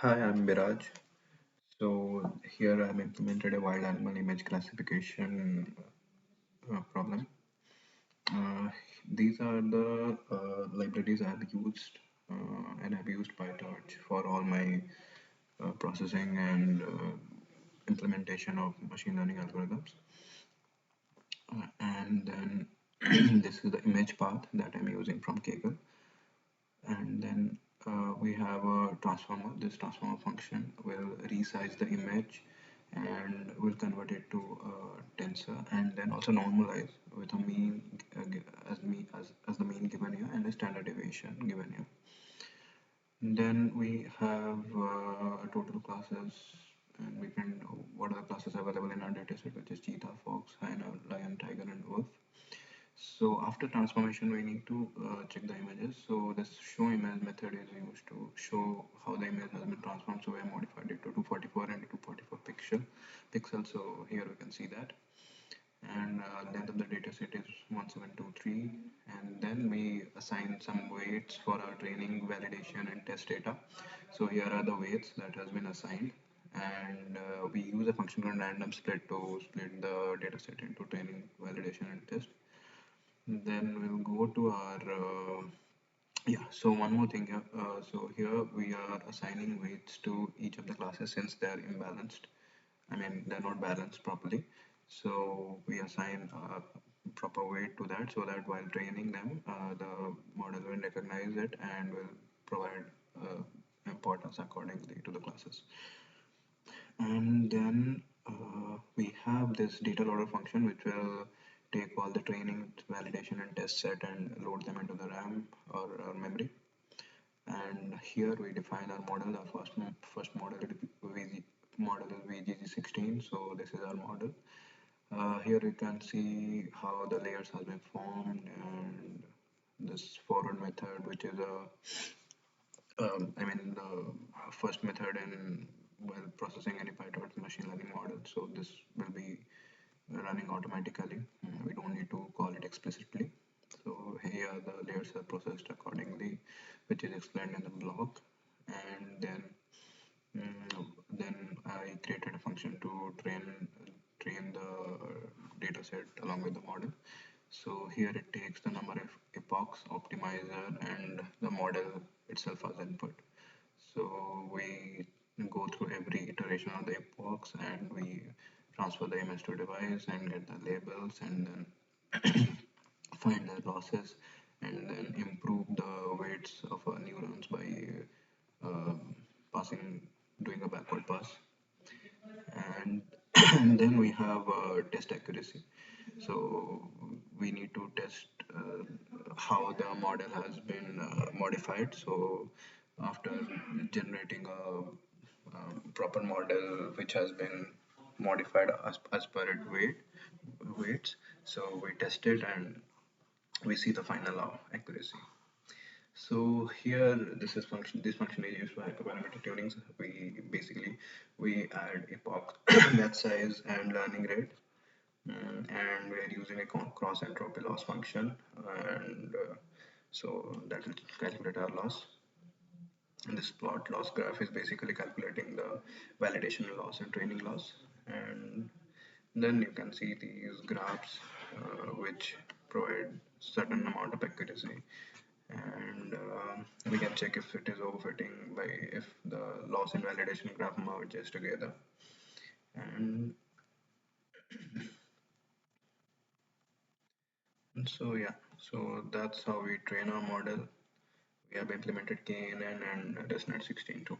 Hi, I'm Biraj. So here I've implemented a wild animal image classification problem. Uh, these are the libraries I've used and I've used PyTorch for all my processing and implementation of machine learning algorithms. And then this is the image path that I'm using from Kaggle. And then we have a transformer. This transformer function will resize the image and will convert it to a tensor, and then also normalize with a mean as the mean given here and a standard deviation given here. And then we have total classes, and we can what are the classes available in our dataset, which is cheetah, fox, hyena, lion, tiger, and wolf. So after transformation, we need to check the images. So this show image method is used to show how the image has been transformed. So we have modified it to 244 and 244 pixels. So here we can see that. And length of the data set is 1723. And then we assign some weights for our training, validation, and test data. So here are the weights that has been assigned. And we use a function called random split to split the data set into training, validation, and test. Then we'll go to our yeah. So one more thing here. So here we are assigning weights to each of the classes since they are imbalanced. I mean they're not balanced properly. So we assign proper weight to that so that while training them, the model will recognize it and will provide importance accordingly to the classes. And then we have this data loader function which will take all the training, validation, and test set and load them into the RAM or memory. And here we define our model. Our first model model is VGG16. So this is our model. Here you can see how the layers have been formed and this forward method, which is a the first method in while processing any PyTorch machine learning model. So this will be running automatically. We don't need to call it explicitly. So here the layers are processed accordingly, which is explained in the block. And then I created a function to train the data set along with the model. So here it takes the number of epochs, optimizer, and the model itself as input. So we go through every iteration of the epochs and we transfer the image to device and get the labels and then find the losses and then improve the weights of our neurons by uh, passing doing a backward pass. And, and then we have test accuracy. So we need to test how the model has been modified. So after generating a proper model which has been modified as per its weights, so we test it and we see the final accuracy. So here, this function is used for hyperparameter tunings. We add epoch, batch size, and learning rate, and we are using a cross entropy loss function, and so that will calculate our loss. And this plot loss graph is basically calculating the validation loss and training loss, and then you can see these graphs which provide certain amount of accuracy, and we can check if it is overfitting by if the loss and validation graph merges together. And so yeah, so that's how we train our model. We have implemented KNN and ResNet 16 too.